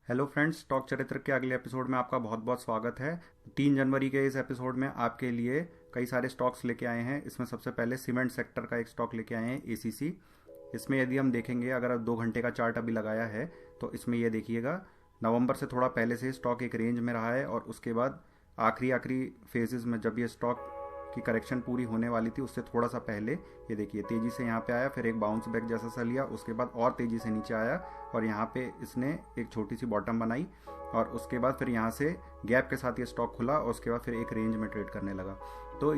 Hello friends, stock चरित्र के अगले एपिसोड में आपका बहुत बहुत स्वागत है। 3 जनवरी के इस एपिसोड में आपके लिए कई सारे स्टॉक्स लेके आए हैं। इसमें सबसे पहले सीमेंट सेक्टर का एक स्टॉक लेके आए हैं, एसीसी। इसमें यदि हम देखेंगे, अगर आप 2 घंटे का चार्ट अभी लगाया है तो इसमें ये देखिएगा, नवंबर से थोड़ा पहले से स्टॉक एक रेंज में रहा है और उसके बाद आखिरी आखिरी फेजेस में जब ये स्टॉक की करेक्शन पूरी होने वाली थी उससे थोड़ा सा पहले ये देखिए तेज़ी से यहाँ पे आया, फिर एक बाउंस बैक जैसा सा लिया, उसके बाद और तेज़ी से नीचे आया और यहाँ पे इसने एक छोटी सी बॉटम बनाई और उसके बाद फिर यहाँ से गैप के साथ ये स्टॉक खुला और उसके बाद फिर एक रेंज में ट्रेड करने लगा। तो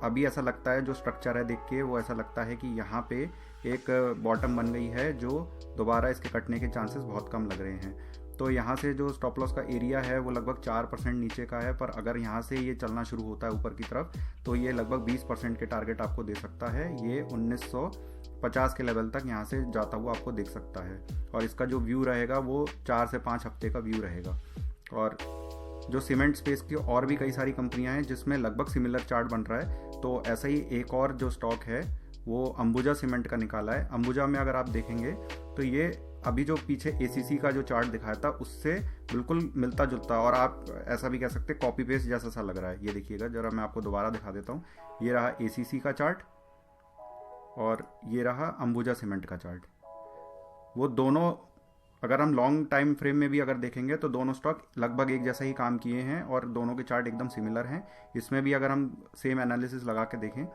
अभी ऐसा लगता है, जो स्ट्रक्चर है देख के वो ऐसा लगता है कि यहाँ पे एक बॉटम बन गई है जो दोबारा इसके कटने के चांसेस बहुत कम लग रहे हैं। तो यहाँ से जो स्टॉप लॉस का एरिया है वो लगभग 4% नीचे का है, पर अगर यहाँ से ये चलना शुरू होता है ऊपर की तरफ तो ये लगभग 20% के टारगेट आपको दे सकता है। ये 1950 के लेवल तक यहाँ से जाता हुआ आपको दिख सकता है और इसका जो व्यू रहेगा वो 4 से 5 हफ्ते का व्यू रहेगा। और जो सीमेंट स्पेस की और भी कई सारी कंपनियां हैं जिसमें लगभग सिमिलर चार्ट बन रहा है, तो ऐसा ही एक और जो स्टॉक है वो अंबुजा सीमेंट का निकाला है। अंबुजा में अगर आप देखेंगे तो ये अभी जो पीछे एसीसी का जो चार्ट दिखाया था उससे बिल्कुल मिलता जुलता, और आप ऐसा भी कह सकते हैं कॉपी पेस्ट जैसा सा लग रहा है। ये देखिएगा, जरा मैं आपको दोबारा दिखा देता हूँ। ये रहा एसीसी का चार्ट और ये रहा अंबुजा सीमेंट का चार्ट। वो दोनों अगर हम लॉन्ग टाइम फ्रेम में भी अगर देखेंगे तो दोनों स्टॉक लगभग एक जैसा ही काम किए हैं और दोनों के चार्ट एकदम सिमिलर हैं। इसमें भी अगर हम सेम एनालिसिस लगा के देखें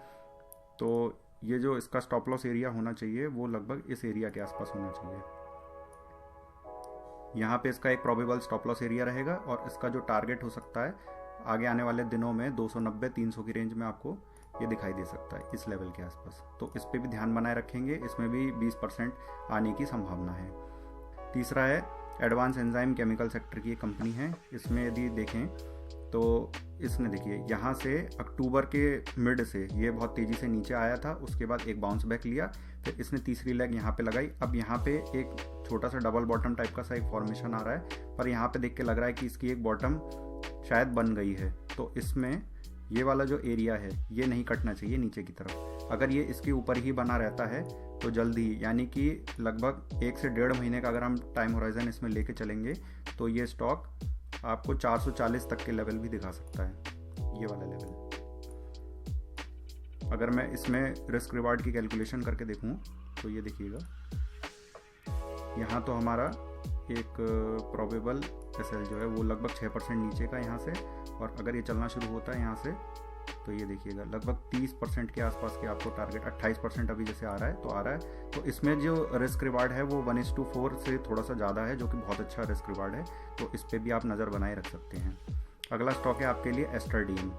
तो ये जो इसका स्टॉप लॉस एरिया होना चाहिए वो लगभग इस एरिया के आसपास होना चाहिए। यहाँ पे इसका एक प्रोबेबल स्टॉप लॉस एरिया रहेगा और इसका जो टारगेट हो सकता है आगे आने वाले दिनों में 290-300 की रेंज में आपको ये दिखाई दे सकता है, इस लेवल के आसपास। तो इस पे भी ध्यान बनाए रखेंगे, इसमें भी 20% आने की संभावना है। तीसरा है एडवांस एंजाइम केमिकल सेक्टर की एक कंपनी है। इसमें यदि देखें तो इसने देखिए यहाँ से अक्टूबर के मिड से ये बहुत तेज़ी से नीचे आया था, उसके बाद एक बाउंस बैक लिया, फिर इसने तीसरी लेग यहाँ पे लगाई। अब यहाँ पे एक छोटा सा डबल बॉटम टाइप का सा एक फॉर्मेशन आ रहा है, पर यहाँ पे देख के लग रहा है कि इसकी एक बॉटम शायद बन गई है। तो इसमें ये वाला जो एरिया है ये नहीं कटना चाहिए नीचे की तरफ। अगर ये इसके ऊपर ही बना रहता है तो जल्दी, यानी कि लगभग 1 से 1.5 महीने का अगर हम टाइम होराइजन इसमें लेके चलेंगे तो ये स्टॉक आपको 440 तक के लेवल भी दिखा सकता है, ये वाला लेवल। अगर मैं इसमें रिस्क रिवार्ड की कैलकुलेशन करके देखूं तो ये देखिएगा, यहाँ तो हमारा एक प्रोबेबल एसएल जो है वो लगभग 6% नीचे का यहाँ से, और अगर ये चलना शुरू होता है यहाँ से तो ये देखिएगा लगभग 30% के आसपास के आपको टारगेट, 28% अभी जैसे आ रहा है तो आ रहा है। तो इसमें जो रिस्क रिवार्ड है वो 1:4 से थोड़ा सा ज़्यादा है, जो कि बहुत अच्छा रिस्क रिवार्ड है। तो इस पर भी आप नज़र बनाए रख सकते हैं। अगला स्टॉक है आपके लिए एस्टर डीएम।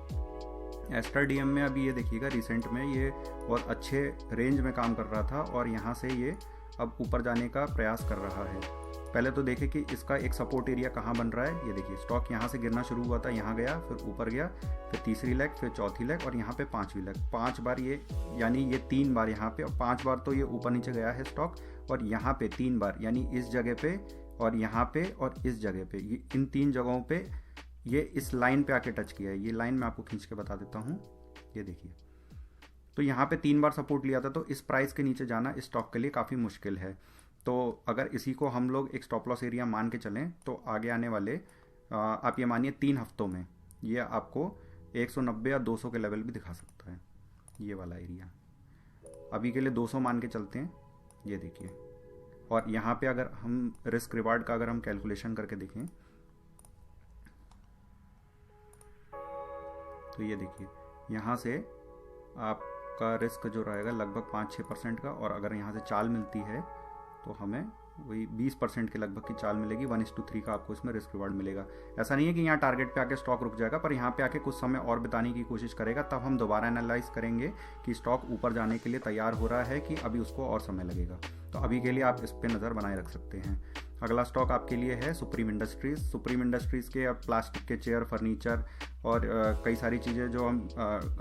एस्टर डीएम में अभी ये देखिएगा रिसेंट में ये बहुत अच्छे रेंज में काम कर रहा था और यहाँ से ये अब ऊपर जाने का प्रयास कर रहा है। पहले तो देखें कि इसका एक सपोर्ट एरिया कहाँ बन रहा है। ये देखिए स्टॉक यहाँ से गिरना शुरू हुआ था, यहाँ गया, फिर ऊपर गया, फिर तीसरी लेग, फिर चौथी लेग और यहाँ पे 5वीं लेग। 5 बार ये, यानी ये 3 बार यहाँ पे और 5 बार तो ये ऊपर नीचे गया है स्टॉक, और यहाँ पे 3 बार, यानी इस जगह पे और यहाँ पे और इस जगह पे, ये इन 3 जगहों पे ये इस लाइन पे आके टच किया है। ये लाइन मैं आपको खींच के बता देता हूँ, ये देखिए। तो यहाँ पे 3 बार सपोर्ट लिया था, तो इस प्राइस के नीचे जाना इस स्टॉक के लिए काफ़ी मुश्किल है। तो अगर इसी को हम लोग एक स्टॉप लॉस एरिया मान के चलें तो आगे आने वाले आप ये मानिए 3 हफ्तों में ये आपको 190 या 200 के लेवल भी दिखा सकता है, ये वाला एरिया। अभी के लिए 200 मान के चलते हैं, ये देखिए। और यहाँ पे अगर हम रिस्क रिवार्ड का अगर हम कैलकुलेशन करके देखें तो ये देखिए यहाँ से आपका रिस्क जो रहेगा लगभग 5-6% का, और अगर यहाँ से चाल मिलती है तो हमें वही 20% के लगभग की चाल मिलेगी। 1:3 का आपको इसमें रिस्क रिवार्ड मिलेगा। ऐसा नहीं है कि यहाँ टारगेट पे आके स्टॉक रुक जाएगा, पर यहाँ पे आके कुछ समय और बिताने की कोशिश करेगा, तब हम दोबारा एनालाइज करेंगे कि स्टॉक ऊपर जाने के लिए तैयार हो रहा है कि अभी उसको और समय लगेगा। तो अभी के लिए आप इस पर नज़र बनाए रख सकते हैं। अगला स्टॉक आपके लिए है सुप्रीम इंडस्ट्रीज़। सुप्रीम इंडस्ट्रीज़ के अब प्लास्टिक के चेयर, फर्नीचर और कई सारी चीज़ें जो हम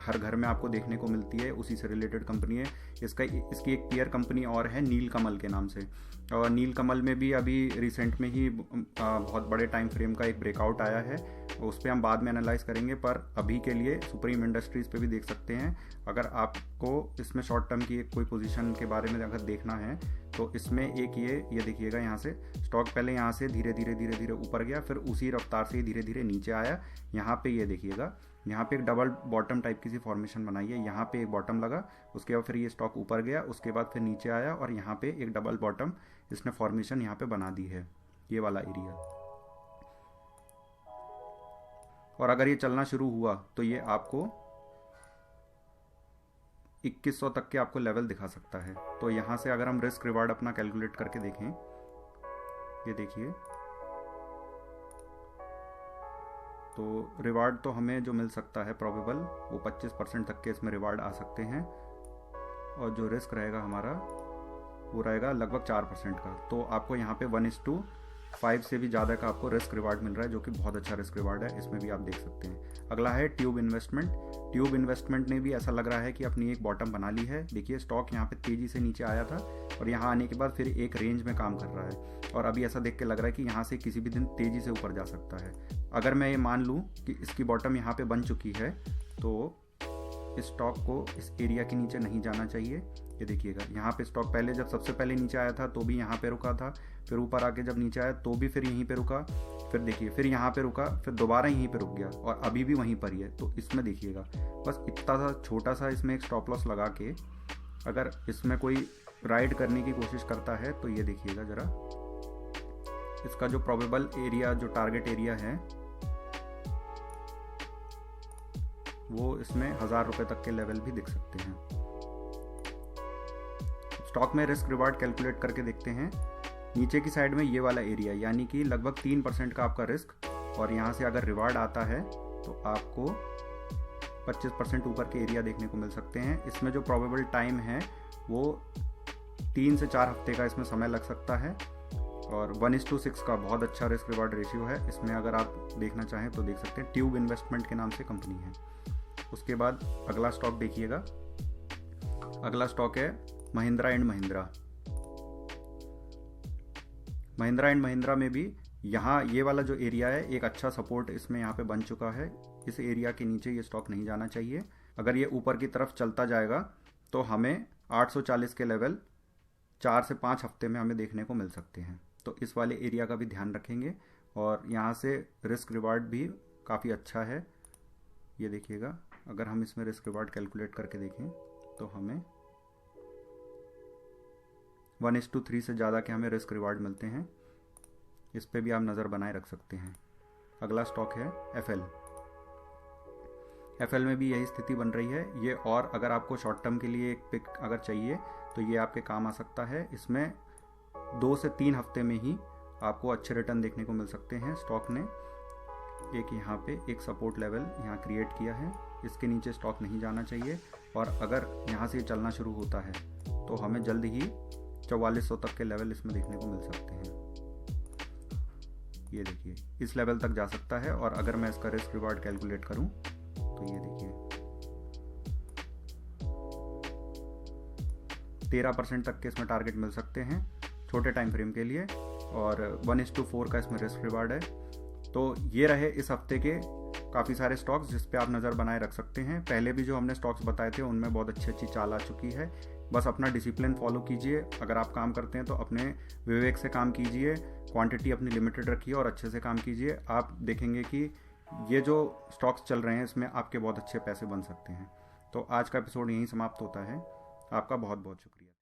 हर घर में आपको देखने को मिलती है उसी से रिलेटेड कंपनी है। इसकी एक पीयर कंपनी और है नीलकमल के नाम से। और नीलकमल में भी अभी रिसेंट में ही बहुत बड़े टाइम फ्रेम का एक ब्रेकआउट आया है, उस पर हम बाद में एनालाइज करेंगे। पर अभी के लिए सुप्रीम इंडस्ट्रीज़ पे भी देख सकते हैं। अगर आपको इसमें शॉर्ट टर्म की एक कोई पोजीशन के बारे में अगर देखना है तो इसमें एक ये देखिएगा, यहाँ से स्टॉक पहले यहाँ से धीरे धीरे ऊपर गया, फिर उसी रफ्तार से धीरे धीरे नीचे आया। यहाँ पे ये देखिएगा, यहाँ पे एक डबल बॉटम टाइप की सी फॉर्मेशन बनाई है। यहाँ पे एक बॉटम लगा, उसके बाद फिर ये स्टॉक ऊपर गया, उसके बाद फिर नीचे आया और यहाँ पे एक डबल बॉटम इसने फॉर्मेशन यहाँ पे बना दी है, ये वाला एरिया। और अगर ये चलना शुरू हुआ तो ये आपको 2100 तक के आपको लेवल दिखा सकता है। तो यहाँ से अगर हम रिस्क रिवार्ड अपना कैलकुलेट करके देखें, ये देखिए, तो रिवार्ड तो हमें जो मिल सकता है प्रोबेबल वो 25% तक के इसमें रिवार्ड आ सकते हैं। और जो रिस्क रहेगा हमारा वो रहेगा लगभग 4% का। तो आपको यहाँ पे 1:5 से भी ज़्यादा का आपको रिस्क रिवार्ड मिल रहा है, जो कि बहुत अच्छा रिस्क रिवार्ड है। इसमें भी आप देख सकते हैं। अगला है ट्यूब इन्वेस्टमेंट। ट्यूब इन्वेस्टमेंट ने भी ऐसा लग रहा है कि अपनी एक बॉटम बना ली है। देखिए स्टॉक यहाँ पे तेज़ी से नीचे आया था और यहाँ आने के बाद फिर एक रेंज में काम कर रहा है और अभी ऐसा देख के लग रहा है कि यहाँ से किसी भी दिन तेज़ी से ऊपर जा सकता है। अगर मैं ये मान लूँ कि इसकी बॉटम यहाँ पे बन चुकी है तो इस स्टॉक को इस एरिया के नीचे नहीं जाना चाहिए। ये देखिएगा, यहाँ पे स्टॉक पहले जब सबसे पहले नीचे आया था तो भी यहाँ पे रुका था, फिर ऊपर आके जब नीचे आया तो भी फिर यहीं पे रुका, फिर देखिए फिर यहाँ पे रुका, फिर दोबारा यहीं पे रुक गया और अभी भी वहीं पर ही है। तो इसमें देखिएगा बस इतना सा छोटा सा इसमें एक स्टॉप लॉस लगा के अगर इसमें कोई राइड करने की कोशिश करता है तो ये देखिएगा ज़रा, इसका जो प्रोबेबल एरिया, जो टारगेट एरिया है वो इसमें 1000 रुपये तक के लेवल भी दिख सकते हैं। स्टॉक में रिस्क रिवार्ड कैलकुलेट करके देखते हैं। नीचे की साइड में ये वाला एरिया यानी कि लगभग 3% का आपका रिस्क, और यहाँ से अगर रिवार्ड आता है तो आपको 25% ऊपर के एरिया देखने को मिल सकते हैं। इसमें जो प्रोबेबल टाइम है वो 3 से 4 हफ्ते का इसमें समय लग सकता है और 1:6 का बहुत अच्छा रिस्क रिवार्ड रेशियो है। इसमें अगर आप देखना चाहें तो देख सकते हैं। ट्यूब इन्वेस्टमेंट के नाम से कंपनी है। उसके बाद अगला स्टॉक देखिएगा, अगला स्टॉक है महिंद्रा एंड महिंद्रा। महिंद्रा एंड महिंद्रा में भी यहाँ ये वाला जो एरिया है एक अच्छा सपोर्ट इसमें यहाँ पे बन चुका है। इस एरिया के नीचे ये स्टॉक नहीं जाना चाहिए। अगर ये ऊपर की तरफ चलता जाएगा तो हमें 840 के लेवल 4 से 5 हफ्ते में हमें देखने को मिल सकते हैं। तो इस वाले एरिया का भी ध्यान रखेंगे और यहाँ से रिस्क रिवार्ड भी काफ़ी अच्छा है। ये देखिएगा, अगर हम इसमें रिस्क रिवार्ड कैलकुलेट करके देखें तो हमें 1:3 से ज़्यादा के हमें रिस्क रिवार्ड मिलते हैं। इस पे भी आप नज़र बनाए रख सकते हैं। अगला स्टॉक है एफएल। एफएल में भी यही स्थिति बन रही है। ये और अगर आपको शॉर्ट टर्म के लिए एक पिक अगर चाहिए तो ये आपके काम आ सकता है। इसमें 2 से 3 हफ्ते में ही आपको अच्छे रिटर्न देखने को मिल सकते हैं। स्टॉक ने एक यहाँ पे एक सपोर्ट लेवल यहाँ क्रिएट किया है, इसके नीचे स्टॉक नहीं जाना चाहिए और अगर यहाँ से चलना शुरू होता है तो हमें जल्द ही 4400 तक के लेवल इसमें देखने को मिल सकते हैं। ये देखिए इस लेवल तक जा सकता है और अगर मैं इसका रिस्क रिवार्ड कैलकुलेट करूं तो ये देखिए 13% तक के इसमें टारगेट मिल सकते हैं छोटे टाइम फ्रेम के लिए और 1:4 का इसमें रिस्क रिवार्ड है। तो ये रहे इस हफ्ते के काफ़ी सारे स्टॉक्स जिस पे आप नज़र बनाए रख सकते हैं। पहले भी जो हमने स्टॉक्स बताए थे उनमें बहुत अच्छी चाल आ चुकी है। बस अपना डिसिप्लिन फॉलो कीजिए। अगर आप काम करते हैं तो अपने विवेक से काम कीजिए, क्वांटिटी अपनी लिमिटेड रखिए और अच्छे से काम कीजिए। आप देखेंगे कि ये जो स्टॉक्स चल रहे हैं इसमें आपके बहुत अच्छे पैसे बन सकते हैं। तो आज का एपिसोड यहीं समाप्त होता है। आपका बहुत बहुत शुक्रिया।